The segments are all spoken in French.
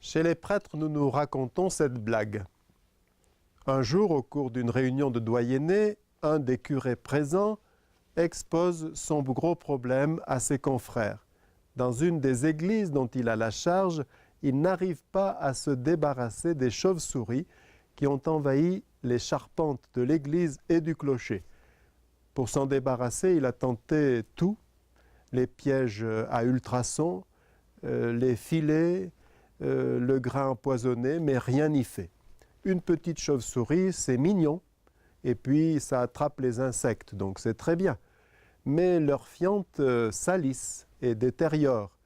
Chez les prêtres, nous nous racontons cette blague. Un jour, au cours d'une réunion de doyennés, un des curés présents expose son gros problème à ses confrères. Dans une des églises dont il a la charge, il n'arrive pas à se débarrasser des chauves-souris qui ont envahi les charpentes de l'église et du clocher. Pour s'en débarrasser, il a tenté tout, les pièges à ultrasons, les filets, le grain empoisonné, mais rien n'y fait. Une petite chauve-souris, c'est mignon, et puis ça attrape les insectes, donc c'est très bien. Mais leurs fientes salissent et détériorent,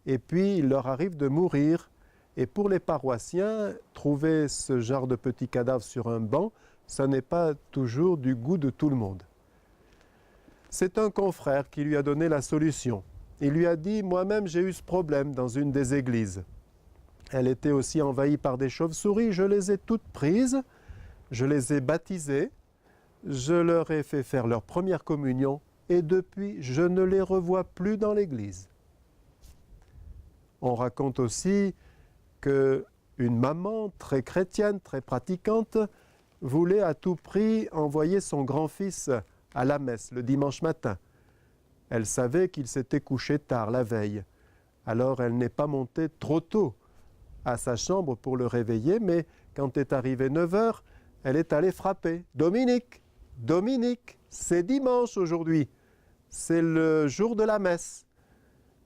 et puis il leur arrive de mourir. Et pour les paroissiens, trouver ce genre de petits cadavres sur un banc, ça n'est pas toujours du goût de tout le monde. C'est un confrère qui lui a donné la solution. Il lui a dit « Moi-même, j'ai eu ce problème dans une des églises. Elle était aussi envahie par des chauves-souris, je les ai toutes prises, je les ai baptisées, je leur ai fait faire leur première communion et depuis, je ne les revois plus dans l'église. » On raconte aussi qu'une maman très chrétienne, très pratiquante, voulait à tout prix envoyer son grand-fils à la messe le dimanche matin. Elle savait qu'il s'était couché tard la veille. Alors elle n'est pas montée trop tôt à sa chambre pour le réveiller, mais quand est arrivé 9 heures, elle est allée frapper. « Dominique, Dominique, c'est dimanche aujourd'hui, c'est le jour de la messe. »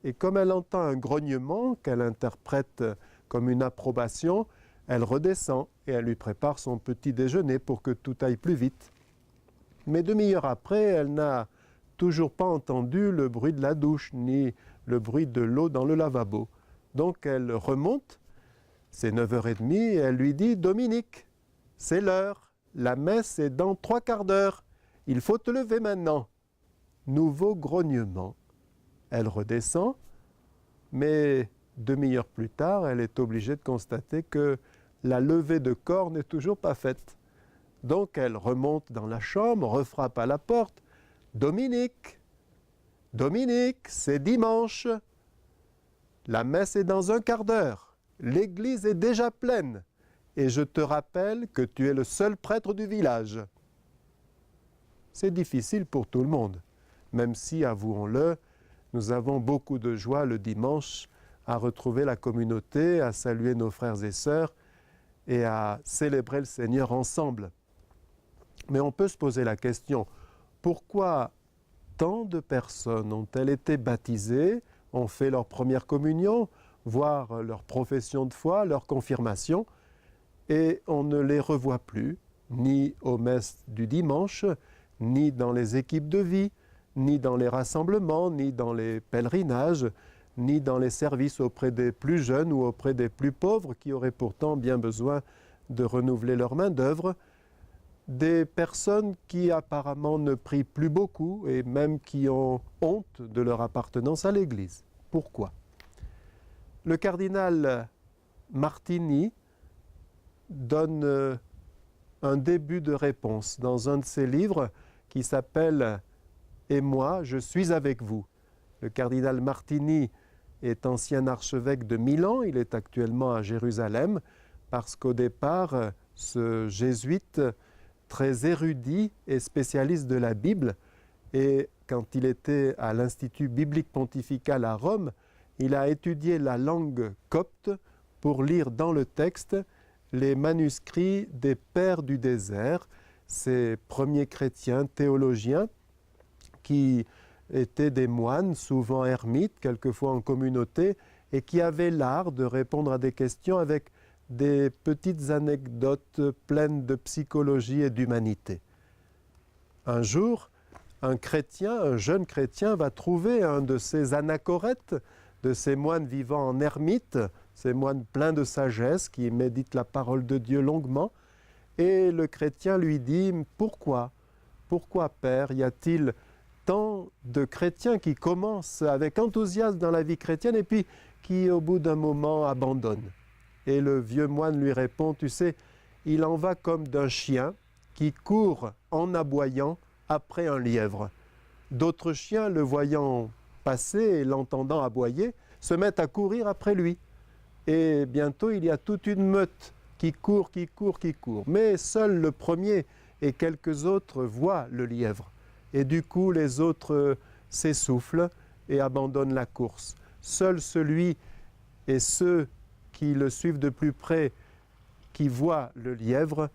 Et comme elle entend un grognement qu'elle interprète comme une approbation, elle redescend et elle lui prépare son petit déjeuner pour que tout aille plus vite. Mais demi-heure après, elle n'a toujours pas entendu le bruit de la douche ni le bruit de l'eau dans le lavabo. Donc elle remonte, c'est 9h30, et elle lui dit « Dominique, c'est l'heure, la messe est dans 3/4 d'heure, il faut te lever maintenant. » Nouveau grognement. Elle redescend, mais demi-heure plus tard, elle est obligée de constater que la levée de corps n'est toujours pas faite. Donc elle remonte dans la chambre, refrappe à la porte. « Dominique, Dominique, c'est dimanche. La messe est dans 1/4 d'heure. L'église est déjà pleine. Et je te rappelle que tu es le seul prêtre du village. » C'est difficile pour tout le monde, même si, avouons-le, nous avons beaucoup de joie le dimanche à retrouver la communauté, à saluer nos frères et sœurs et à célébrer le Seigneur ensemble. Mais on peut se poser la question, pourquoi tant de personnes ont-elles été baptisées, ont fait leur première communion, voire leur profession de foi, leur confirmation, et on ne les revoit plus, ni aux messes du dimanche, ni dans les équipes de vie, ni dans les rassemblements, ni dans les pèlerinages, ni dans les services auprès des plus jeunes ou auprès des plus pauvres qui auraient pourtant bien besoin de renouveler leur main-d'œuvre. Des personnes qui apparemment ne prient plus beaucoup et même qui ont honte de leur appartenance à l'Église. Pourquoi? Le cardinal Martini donne un début de réponse dans un de ses livres qui s'appelle « Et moi, je suis avec vous ». Le cardinal Martini est ancien archevêque de Milan, il est actuellement à Jérusalem, parce qu'au départ, ce jésuite très érudit et spécialiste de la Bible, et quand il était à l'Institut biblique pontifical à Rome, il a étudié la langue copte pour lire dans le texte les manuscrits des pères du désert, ces premiers chrétiens théologiens qui étaient des moines, souvent ermites, quelquefois en communauté, et qui avaient l'art de répondre à des questions avec des petites anecdotes pleines de psychologie et d'humanité. Un jour, un jeune chrétien, va trouver un de ces anachorètes, de ces moines vivant en ermite, ces moines pleins de sagesse qui méditent la parole de Dieu longuement, et le chrétien lui dit « Pourquoi, Père, y a-t-il tant de chrétiens qui commencent avec enthousiasme dans la vie chrétienne et puis qui, au bout d'un moment, abandonnent ?» Et le vieux moine lui répond « Tu sais, il en va comme d'un chien qui court en aboyant après un lièvre. D'autres chiens, le voyant passer et l'entendant aboyer, se mettent à courir après lui. et bientôt il y a toute une meute qui court, qui court, qui court. Mais seul le premier et quelques autres voient le lièvre. Et du coup, les autres s'essoufflent et abandonnent la course. Seul celui et ceux qui le suivent de plus près, qui voient le lièvre,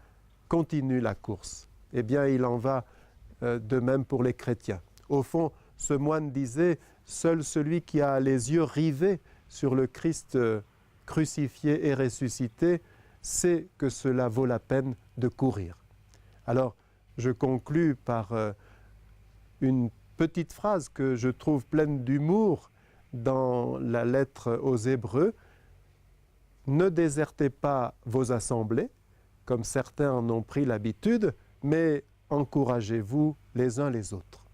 continuent la course. Eh bien, il en va de même pour les chrétiens. Au fond, ce moine disait, seul celui qui a les yeux rivés sur le Christ crucifié et ressuscité sait que cela vaut la peine de courir. Alors, je conclus par une petite phrase que je trouve pleine d'humour dans la lettre aux Hébreux. Ne désertez pas vos assemblées, comme certains en ont pris l'habitude, mais encouragez-vous les uns les autres.